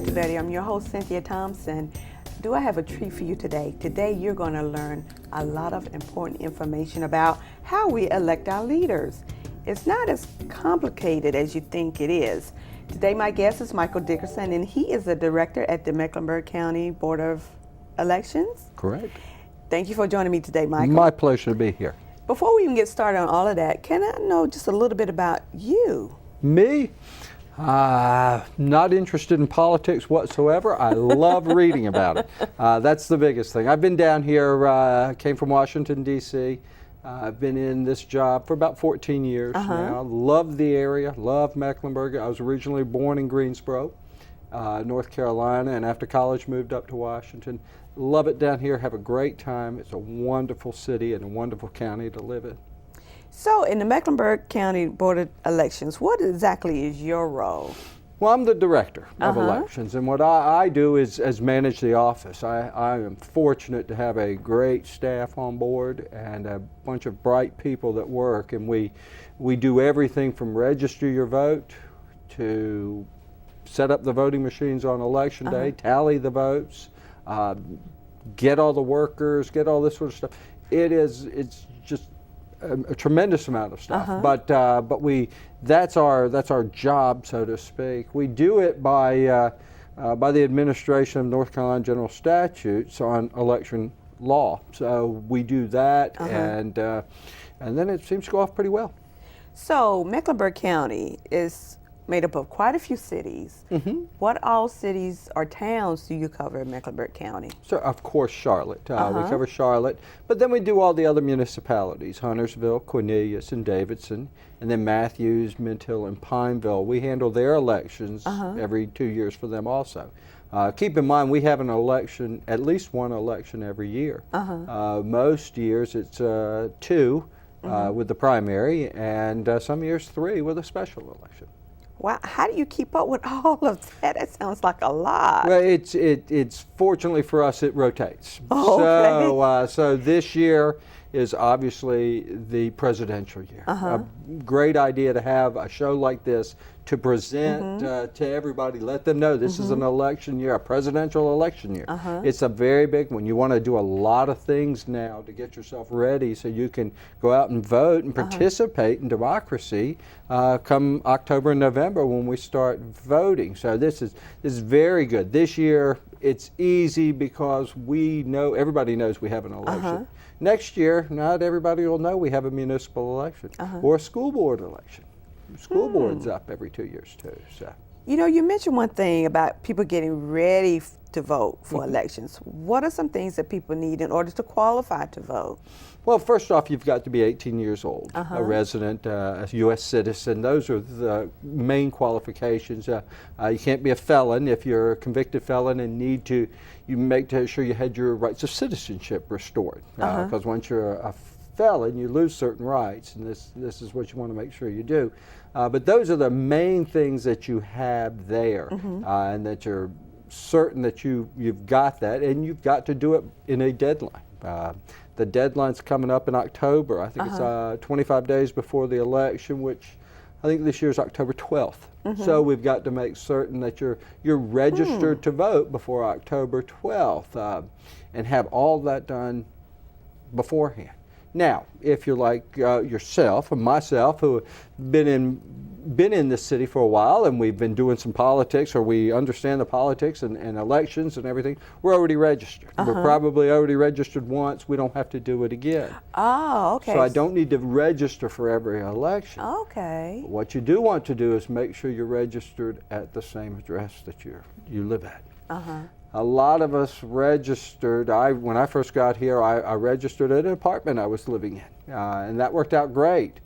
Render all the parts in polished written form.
Safety Buddy. I'm your host, Cynthia Thompson. Do I have a treat for you today? Today, you're going to learn a lot of important information about how we elect our leaders. It's not as complicated as you think it is. Today, my guest is Michael Dickerson, and he is the director at the Mecklenburg County Board of Elections. Correct. Thank you for joining me today, Michael. My pleasure to be here. Before we even get started on all of that, can I know just a little bit about you? Me? Not interested in politics whatsoever. I love reading about it. That's the biggest thing. I've been down here, came from Washington, D.C. I've been in this job for about 14 years now. Love the area, love Mecklenburg. I was originally born in Greensboro, North Carolina, and after college moved up to Washington. Love it down here, have a great time. It's a wonderful city and a wonderful county to live in. So in the Mecklenburg County Board of Elections, what exactly is your role? Well, I'm the director of elections, and what I do is manage the office. I am fortunate to have a great staff on board and a bunch of bright people that work, and we do everything from register your vote to set up the voting machines on election day, tally the votes, get all the workers, get all this sort of stuff. It's just a tremendous amount of stuff, but that's our job, so to speak. We do it by the administration of North Carolina general statutes on election law. So we do that, and then it seems to go off pretty well. So Mecklenburg County is made up of quite a few cities. What all cities or towns do you cover in Mecklenburg County? So, of course, Charlotte. We cover Charlotte, but then we do all the other municipalities, Huntersville, Cornelius, and Davidson, and then Matthews, Mint Hill, and Pineville. We handle their elections every 2 years for them also. Keep in mind, we have an election, at least one election every year. Most years it's two with the primary, and some years 3 with a special election. Wow, how do you keep up with all of that? That sounds like a lot. Well, it's fortunately for us, it rotates. So this year is obviously the presidential year. A great idea to have a show like this to present to everybody, let them know this is an election year, a presidential election year. It's a very big one. You want to do a lot of things now to get yourself ready so you can go out and vote and participate in democracy come October and November when we start voting. So this is very good. This year it's easy because everybody knows we have an election. Next year, not everybody will know we have a municipal election or a school board election. School board's up every 2 years too. So, you know, you mentioned one thing about people getting ready to vote for elections. What are some things that people need in order to qualify to vote? Well, first off, you've got to be 18 years old, a resident, a U.S. citizen. Those are the main qualifications. You can't be a felon. If you're a convicted felon and you make sure you had your rights of citizenship restored. Because once you're a felon, you lose certain rights, and this is what you want to make sure you do. But those are the main things that you have there, and that you're certain that you've got that, and you've got to do it in a deadline. The deadline's coming up in October. I think it's 25 days before the election, which I think this year is October 12th. So we've got to make certain that you're registered to vote before October 12th, and have all that done beforehand. Now, if you're like yourself and myself, who have been in this city for a while, and we've been doing some politics, or we understand the politics and elections and everything, we're already registered. We're probably already registered once. We don't have to do it again. Oh, okay. So I don't need to register for every election. Okay. But what you do want to do is make sure you're registered at the same address that you live at. A lot of us registered. When I first got here, I registered at an apartment I was living in, and that worked out great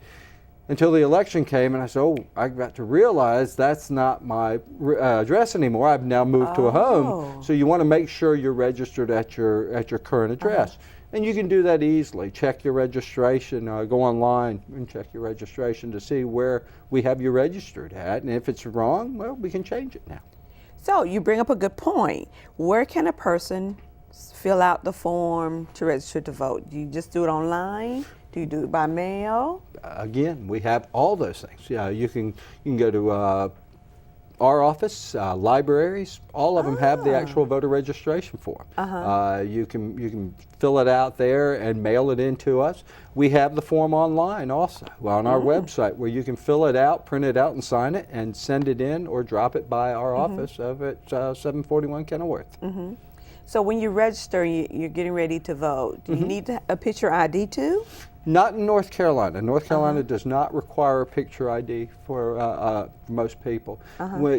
until the election came, and I said, oh, I got to realize that's not my address anymore. I've now moved to a home. So you want to make sure you're registered at your current address. And you can do that easily. Check your registration, go online and check your registration to see where we have you registered at, and if it's wrong, well, we can change it now. So you bring up a good point. Where can a person fill out the form to register to vote? Do you just do it online? Do you do it by mail? Again, we have all those things. Yeah, you can go to our office, libraries, all of them have the actual voter registration form. You can fill it out there and mail it in to us. We have the form online also on our website, where you can fill it out, print it out, and sign it, and send it in or drop it by our office over at 741 Kenilworth. So when you register, you're getting ready to vote. Do you need a picture ID too? Not in North Carolina. North Carolina does not require a picture ID for most people.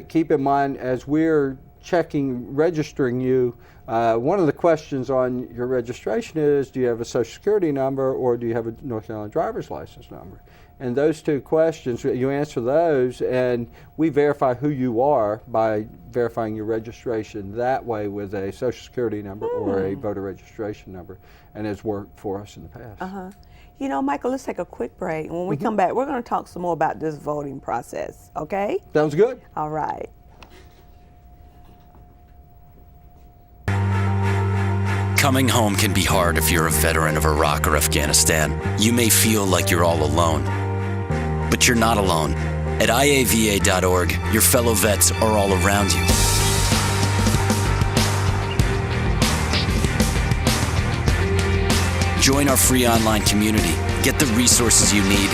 Keep in mind, as we're registering you, one of the questions on your registration is, do you have a Social Security number or do you have a North Carolina driver's license number? And those two questions, you answer those, and we verify who you are by verifying your registration that way with a Social Security number or a voter registration number, and it's worked for us in the past. You know, Michael, let's take a quick break. When we come back, we're going to talk some more about this voting process, okay? Sounds good. All right. Coming home can be hard if you're a veteran of Iraq or Afghanistan. You may feel like you're all alone, but you're not alone. At iava.org, your fellow vets are all around you. Join our free online community, get the resources you need,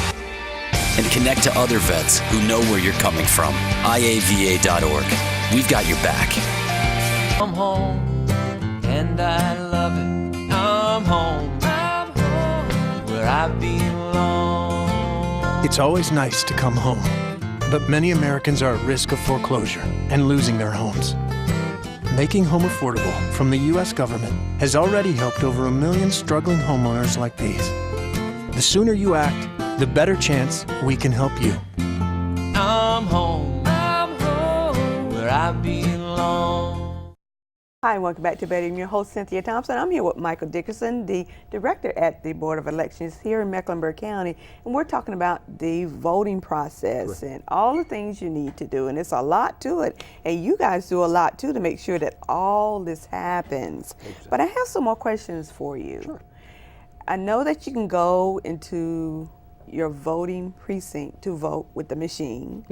and connect to other vets who know where you're coming from. iava.org. We've got your back. I'm home, and I love it. I'm home, where I belong. It's always nice to come home, but many Americans are at risk of foreclosure and losing their homes. Making home affordable from the U.S. government has already helped over 1 million struggling homeowners like these. The sooner you act, the better chance we can help you. I'm home, where I belong. Hi, and welcome back to Betty. I'm your host, Cynthia Thompson. I'm here with Michael Dickerson, the director at the Board of Elections here in Mecklenburg County, and we're talking about the voting process and all the things you need to do, and it's a lot to it, and you guys do a lot too to make sure that all this happens. But I have some more questions for you. Sure. I know that you can go into your voting precinct to vote with the machine.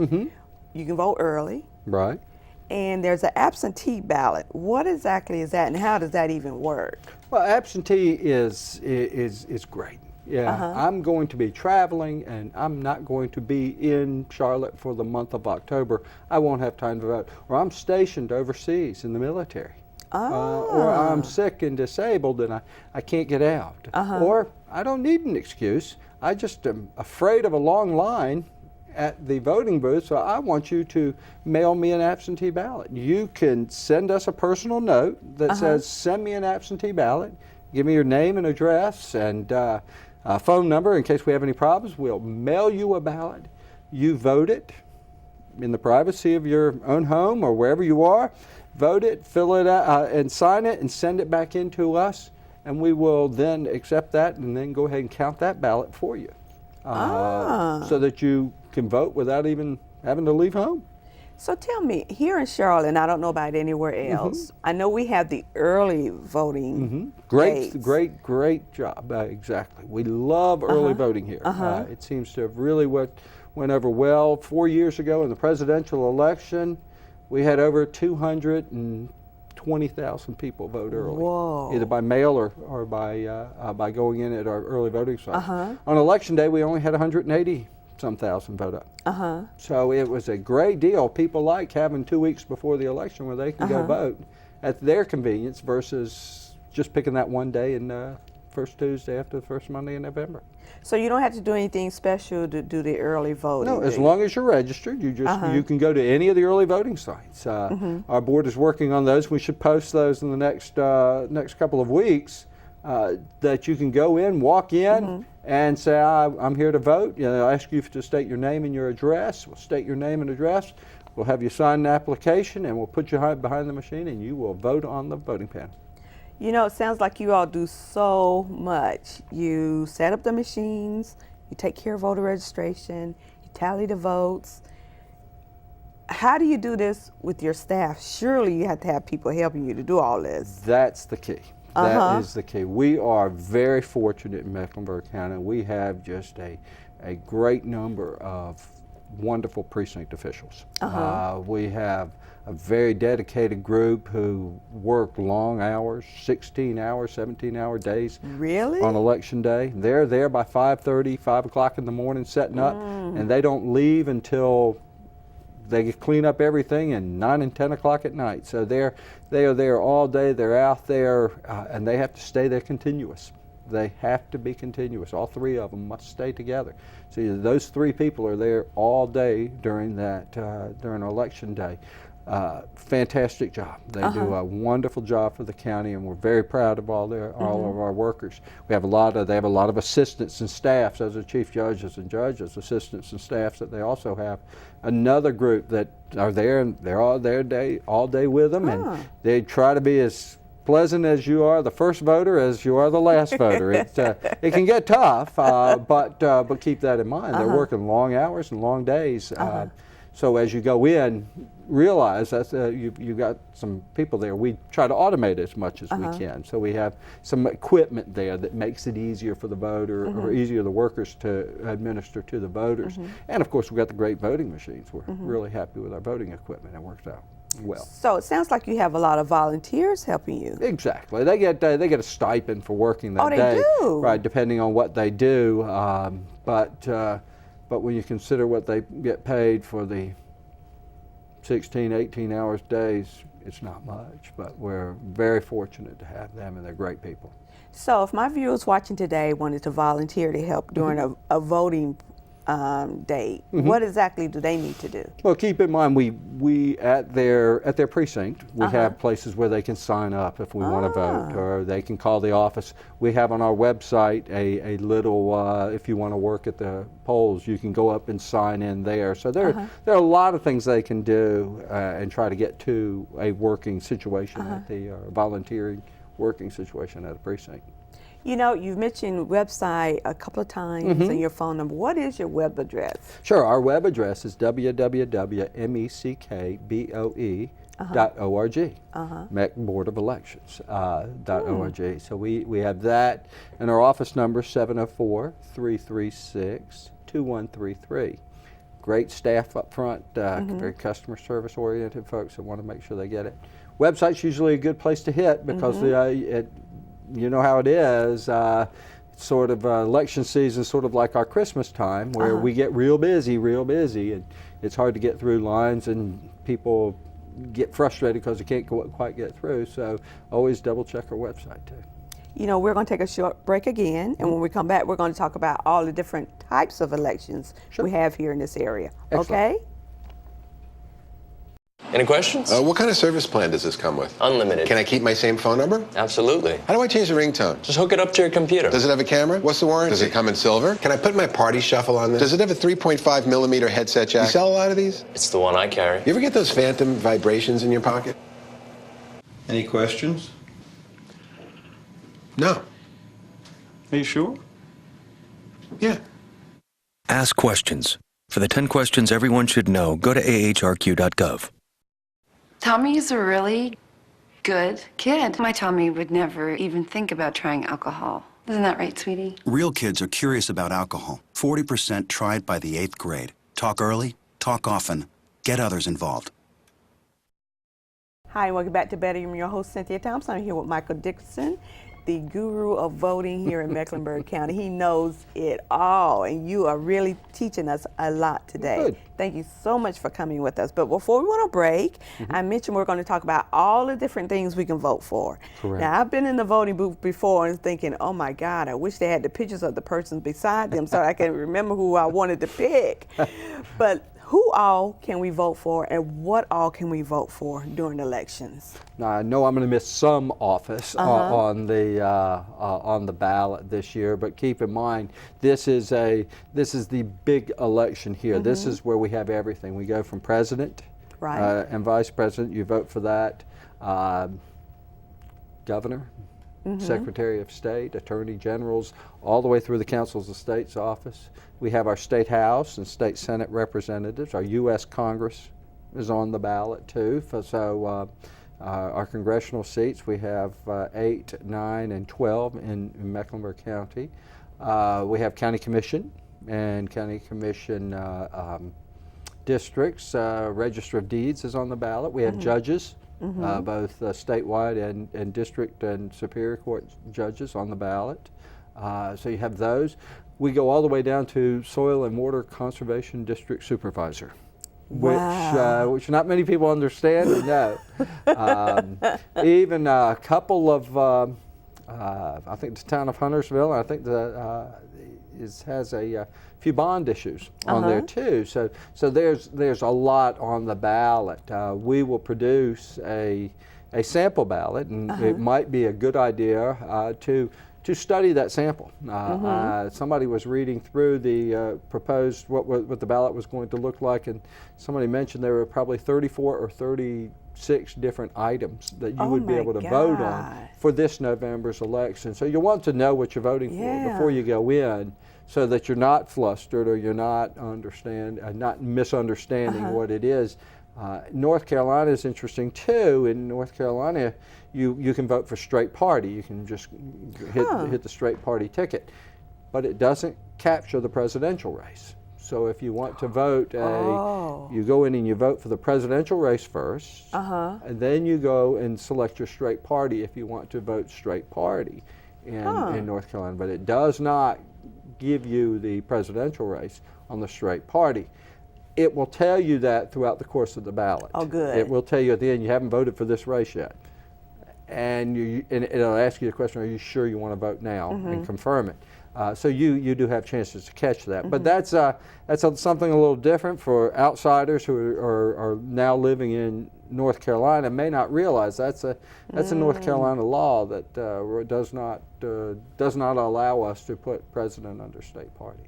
You can vote early. Right. And there's an absentee ballot. What exactly is that, and how does that even work? Well, absentee is great. Yeah, I'm going to be traveling, and I'm not going to be in Charlotte for the month of October. I won't have time to vote. Or I'm stationed overseas in the military. Or I'm sick and disabled, and I can't get out. Or I don't need an excuse. I just am afraid of a long line at the voting booth, so I want you to mail me an absentee ballot. You can send us a personal note that says, send me an absentee ballot, give me your name and address and phone number in case we have any problems. We'll mail you a ballot. You vote it in the privacy of your own home or wherever you are. Vote it, fill it out, and sign it, and send it back in to us, and we will then accept that and then go ahead and count that ballot for you. So that you can vote without even having to leave home. So tell me, here in Charlotte, and I don't know about anywhere else, I know we have the early voting dates. Great job. Exactly. We love early voting here. It seems to have really went over well. 4 years ago in the presidential election, we had over 220,000 people vote early. Whoa. Either by mail or by going in at our early voting site. On election day, we only had 180-some thousand vote up. So it was a great deal. People like having 2 weeks before the election where they can go vote at their convenience versus just picking that one day in first Tuesday after the first Monday in November. So you don't have to do anything special to do the early voting? No, as long as you're registered, you you can go to any of the early voting sites. Our board is working on those. We should post those in the next couple of weeks. That you can go in, walk in, and say, I'm here to vote. I'll ask you to state your name and your address. We'll state your name and address. We'll have you sign an application, and we'll put you behind the machine, and you will vote on the voting panel. You know, it sounds like you all do so much. You set up the machines, you take care of voter registration, you tally the votes. How do you do this with your staff? Surely you have to have people helping you to do all this. That's the key. That is the key. We are very fortunate in Mecklenburg County. We have just a great number of wonderful precinct officials. We have a very dedicated group who work long hours, 16-hour, 17-hour days. Really? On election day. They're there by 5:30, 5 o'clock in the morning setting up, and they don't leave until they clean up everything and 9 and 10 o'clock at night. So they are there all day, they're out there, and they have to stay there continuous. They have to be continuous. All three of them must stay together. So those three people are there all day during that during election day. Fantastic job. They do a wonderful job for the county, and we're very proud of all of our workers. They have a lot of assistants and staffs. Those are chief judges and judges, assistants and staffs that they also have. Another group that are there, and they're all there all day with them, and they try to be as pleasant as you are the first voter as you are the last voter. It can get tough, but keep that in mind. They're working long hours and long days. So as you go in, realize that you've got some people there. We try to automate as much as we can. So we have some equipment there that makes it easier for the voter or easier the workers to administer to the voters. And of course, we've got the great voting machines. We're really happy with our voting equipment. It works out well. So it sounds like you have a lot of volunteers helping you. Exactly. They get a stipend for working that day. Oh, they do? Right, depending on what they do. But when you consider what they get paid for the 16, 18 hours days, it's not much, but we're very fortunate to have them, and they're great people. So if my viewers watching today wanted to volunteer to help during a voting day, what exactly do they need to do? Well, keep in mind, we at their precinct, we have places where they can sign up if we want to vote, or they can call the office. We have on our website a little, if you want to work at the polls, you can go up and sign in there. So there are a lot of things they can do and try to get to a working situation at the volunteering working situation at a precinct. You know, you've mentioned website a couple of times and your phone number. What is your web address? Sure, our web address is www.meckboe.org, Meck Board of Elections .org. So we have that, and our office number is 704-336-2133. Great staff up front, very customer service oriented folks that want to make sure they get it. Website's usually a good place to hit because you know how it is, sort of election season, sort of like our Christmas time, where we get real busy, and it's hard to get through lines, and people get frustrated because they can't quite get through. So always double check our website too. You know, we're going to take a short break again, and when we come back, we're going to talk about all the different types of elections we have here in this area. Excellent. Okay? Any questions? What kind of service plan does this come with? Unlimited. Can I keep my same phone number? Absolutely. How do I change the ringtone? Just hook it up to your computer. Does it have a camera? What's the warranty? Does it come in silver? Can I put my party shuffle on this? Does it have a 3.5 millimeter headset jack? You sell a lot of these? It's the one I carry. You ever get those phantom vibrations in your pocket? Any questions? No. Are you sure? Yeah. Ask questions. For the 10 questions everyone should know, go to ahrq.gov. Tommy's a really good kid. My Tommy would never even think about trying alcohol. Isn't that right, sweetie? Real kids are curious about alcohol. 40% tried by the 8th grade. Talk early, talk often, get others involved. Hi, and welcome back to Better. I'm your host, Cynthia Thompson. I'm here with Michael Dickerson, the guru of voting here in Mecklenburg County. He knows it all, and you are really teaching us a lot today. Good. Thank you so much for coming with us. But before we went on break, I mentioned we're going to talk about all the different things we can vote for. Correct. Now, I've been in the voting booth before and thinking, oh my God, I wish they had the pictures of the person beside them so I can remember who I wanted to pick. But who all can we vote for, and what all can we vote for during elections? Now, I know I'm going to miss some office on the ballot this year, but keep in mind this is the big election here. This is where we have everything. We go from president and vice president. You vote for that. Governor, Secretary of State, Attorney Generals, all the way through the Councils of State's office. We have our State House and State Senate representatives. Our U.S. Congress is on the ballot too. So our congressional seats, we have 8, 9, and 12 in Mecklenburg County. We have County Commission and County Commission districts, Register of Deeds is on the ballot. We have judges, both statewide and district and superior court judges on the ballot. So you have those. We go all the way down to Soil and Water Conservation District Supervisor. Wow. Which not many people understand or know. Even a couple of, I think the town of Huntersville, I think has a few bond issues on there too. So there's a lot on the ballot. We will produce a sample ballot, and it might be a good idea to study that sample. Somebody was reading through the proposed, what the ballot was going to look like, and somebody mentioned there were probably 34 or 36 different items that you would be able to vote on for this November's election. So you'll want to know what you're voting for before you go in, so that you're not flustered or you're not misunderstanding what it is. North Carolina is interesting too. In North Carolina, you can vote for straight party. You can just hit the straight party ticket, but it doesn't capture the presidential race. So if you want to vote, you go in and you vote for the presidential race first, and then you go and select your straight party if you want to vote straight party in North Carolina. But it does not give you the presidential race on the straight party. It will tell you that throughout the course of the ballot. Oh, good. It will tell you at the end, you haven't voted for this race yet. And it'll ask you the question, are you sure you want to vote now, and confirm it. So you do have chances to catch that. But that's something a little different for outsiders who are now living in North Carolina, may not realize that's a North Carolina law that does not allow us to put president under state party.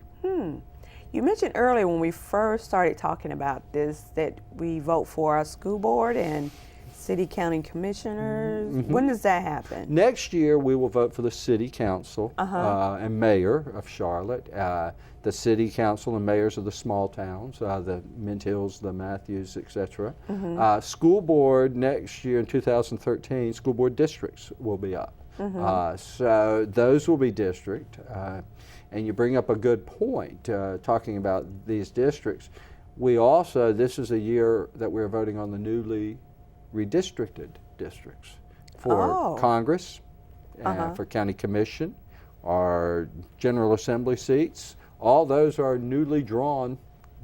You mentioned earlier when we first started talking about this that we vote for our school board and city county commissioners. When does that happen? Next year we will vote for the city council and mayor of Charlotte, the city council and mayors of the small towns, the Mint Hills, the Matthews, etc. School board next year in 2013, school board districts will be up. So those will be district. And you bring up a good point, talking about these districts. We also, this is a year that we're voting on the newly redistricted districts for Congress, for county commission, our General Assembly seats. All those are newly drawn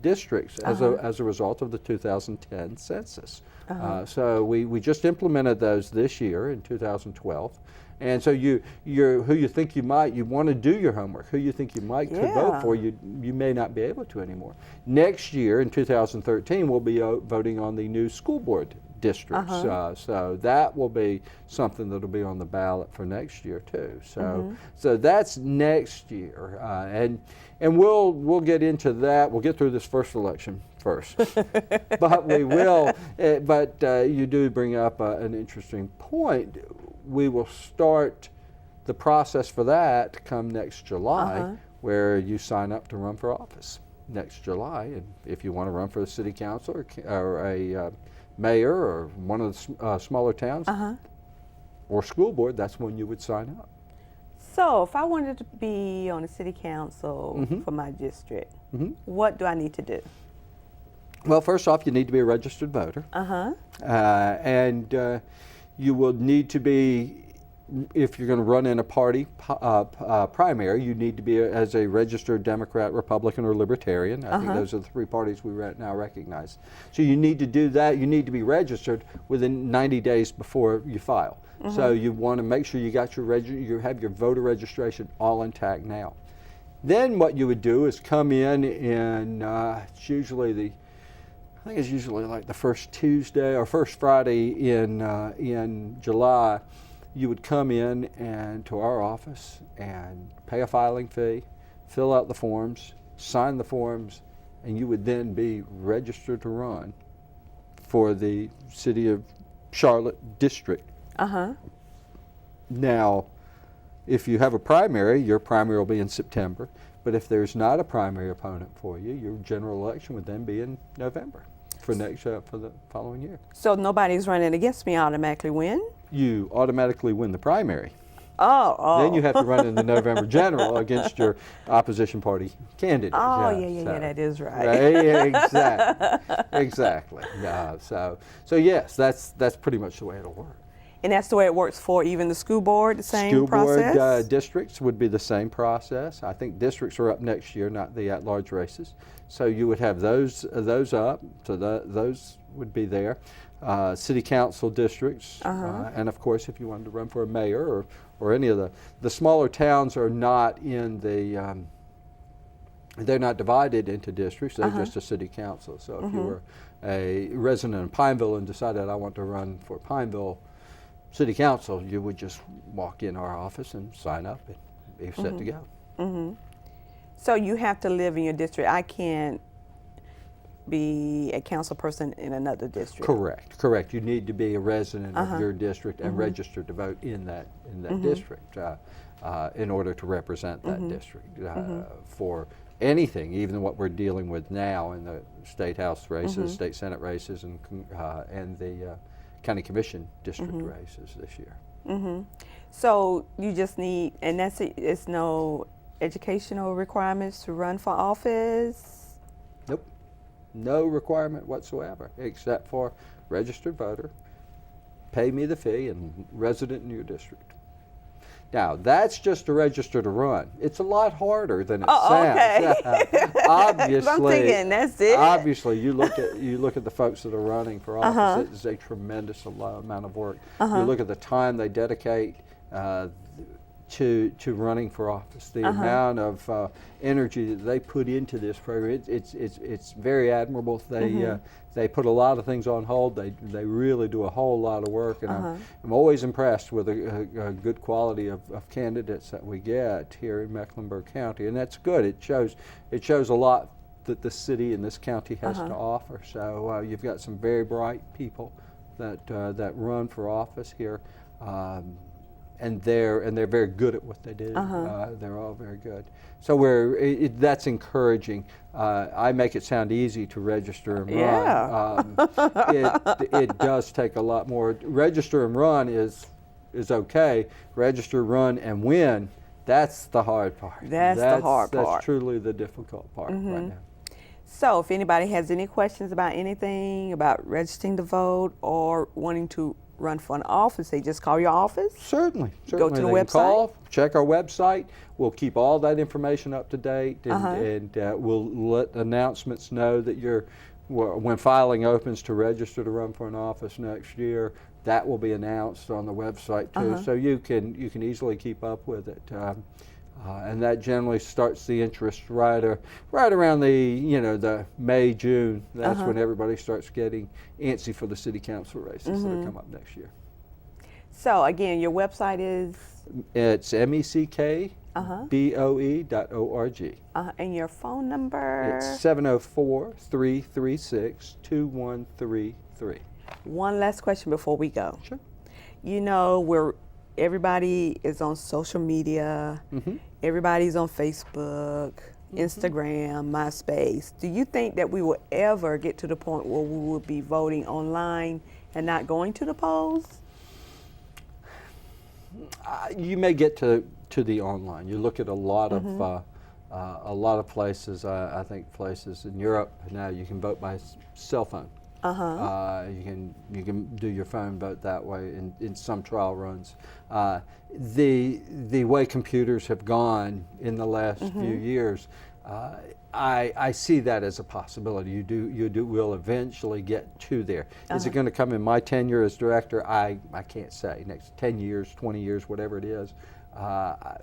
districts as a result of the 2010 census. So we just implemented those this year in 2012. And so who you think you want to do your homework, who you think you might could vote for, you may not be able to anymore. Next year in 2013, we'll be voting on the new school board districts. So that will be something that'll be on the ballot for next year too. So that's next year, and we'll get into that. We'll get through this first election first, but we will. But you do bring up an interesting point. We will start the process for that come next July, where you sign up to run for office next July. And if you want to run for the city council or a mayor or one of the smaller towns or school board, that's when you would sign up. So if I wanted to be on the city council for my district, what do I need to do? Well, first off, you need to be a registered voter. And you will need to be, if you're going to run in a party primary, you need to be as a registered Democrat, Republican, or Libertarian. I think those are the three parties we now recognize. So you need to do that. You need to be registered within 90 days before you file. So you want to make sure you got you have your voter registration all intact now. Then what you would do is come in it's usually I think it's usually like the first Tuesday or first Friday in July. You would come in to our office and pay a filing fee, fill out the forms, sign the forms, and you would then be registered to run for the City of Charlotte district. Now, if you have a primary, your primary will be in September. But if there's not a primary opponent for you, your general election would then be in November for the following year. So nobody's running against me automatically win? You automatically win the primary. Oh. Then you have to run in the November general against your opposition party candidate. Oh, yeah, that is right. Exactly. So yes, that's pretty much the way it'll work. And that's the way it works for even the school board, the same process? School board districts would be the same process. I think districts are up next year, not the at-large races. So you would have those up, so those would be there. City council districts, and of course if you wanted to run for a mayor or any of the smaller towns are not in the, they're not divided into districts, they're just a city council. So if you were a resident in Pineville and decided I want to run for Pineville City Council, you would just walk in our office and sign up and be set to go. So you have to live in your district. I can't be a council person in another district. Correct. You need to be a resident of your district and registered to vote in that district in order to represent that district for anything, even what we're dealing with now in the state house races, state senate races, and the county commission district races this year. So you just need, and that's it, it's no educational requirements to run for office? Nope. No requirement whatsoever, except for registered voter, pay me the fee, and resident in your district. Now, that's just to register to run. It's a lot harder than it sounds. Okay. Obviously, I'm thinking that's it. Obviously, you look at the folks that are running for office. It is a tremendous amount of work. You look at the time they dedicate to running for office, the amount of energy that they put into this program. It's very admirable. They put a lot of things on hold. They really do a whole lot of work, and I'm always impressed with a good quality of candidates that we get here in Mecklenburg County, and that's good. It shows a lot that the city and this county has to offer. So you've got some very bright people that run for office here. And they're very good at what they do. They're all very good. So that's encouraging. I make it sound easy to register and run. It does take a lot more. Register and run is okay. Register, run, and win, that's the hard part. That's the hard part. That's truly the difficult part right now. So if anybody has any questions about anything, about registering to vote or wanting to run for an office, they just call your office? Certainly. Go to the They website? can call, check our website. We'll keep all that information up to date, and we'll let announcements know that when filing opens to register to run for an office next year, that will be announced on the website too, so you can easily keep up with it. And that generally starts the interest right around the May, June. That's when everybody starts getting antsy for the city council races that come up next year. So again, your website is? It's meckboe.org. And your phone number? It's 704-336-2133. One last question before we go. Sure. You know, everybody is on social media. Everybody's on Facebook, Instagram, MySpace. Do you think that we will ever get to the point where we will be voting online and not going to the polls? You may get to the online. You look at a lot of places. I think places in Europe now you can vote by cell phone. You can do your phone vote that way in some trial runs. The way computers have gone in the last few years, I see that as a possibility. You will eventually get to there. Is it going to come in my tenure as director? I can't say. Next 10 years, 20 years, whatever it is. I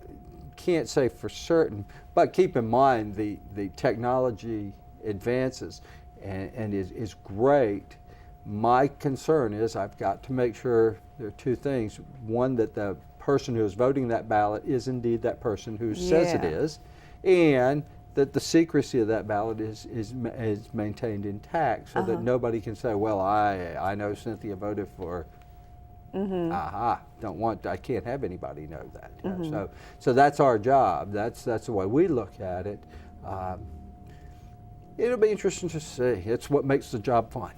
can't say for certain, but keep in mind the technology advances and is great. My concern is I've got to make sure there are two things. One, that the person who is voting that ballot is indeed that person who says it is, and that the secrecy of that ballot is maintained intact, so that nobody can say, well, I know Cynthia voted for I can't have anybody know that. So that's our job. That's the way we look at it. It'll be interesting to see. It's what makes the job fun.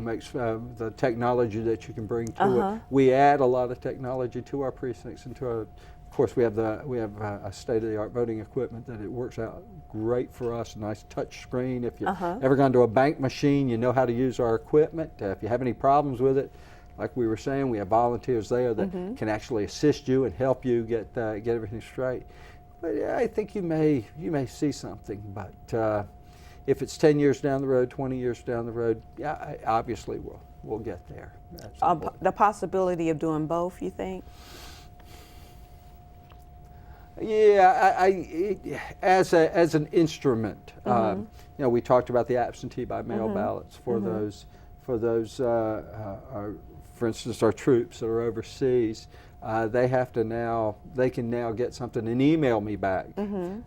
Makes the technology that you can bring to it. We add a lot of technology to our precincts and to our. Of course, we have a state-of-the-art voting equipment that it works out great for us. Nice touch screen. If you've ever gone to a bank machine, you know how to use our equipment. If you have any problems with it, like we were saying, we have volunteers there that can actually assist you and help you get everything straight. But yeah, I think you may see something, but. If it's 10 years down the road, 20 years down the road, yeah, obviously we'll get there. The possibility of doing both, you think? Yeah, as an instrument, we talked about the absentee by mail ballots for those, for instance, our troops that are overseas. They can now get something and email me back.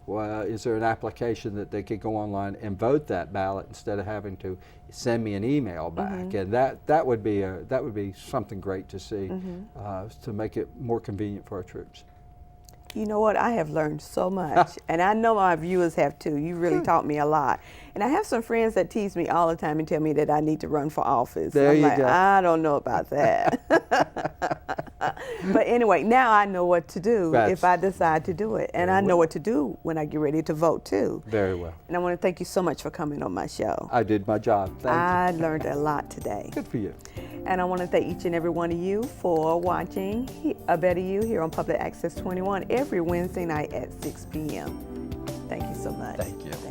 Well, is there an application that they could go online and vote that ballot instead of having to send me an email back? And that would be something great to see, to make it more convenient for our troops. You know what? I have learned so much, and I know my viewers have too. You really taught me a lot. And I have some friends that tease me all the time and tell me that I need to run for office. There you go. I don't know about that. But anyway, now I know what to do if I decide to do it. And I know what to do when I get ready to vote too. Very well. And I want to thank you so much for coming on my show. I did my job. Thank you. I learned a lot today. Good for you. And I want to thank each and every one of you for watching A Better You here on Public Access 21 every Wednesday night at 6 p.m. Thank you so much. Thank you.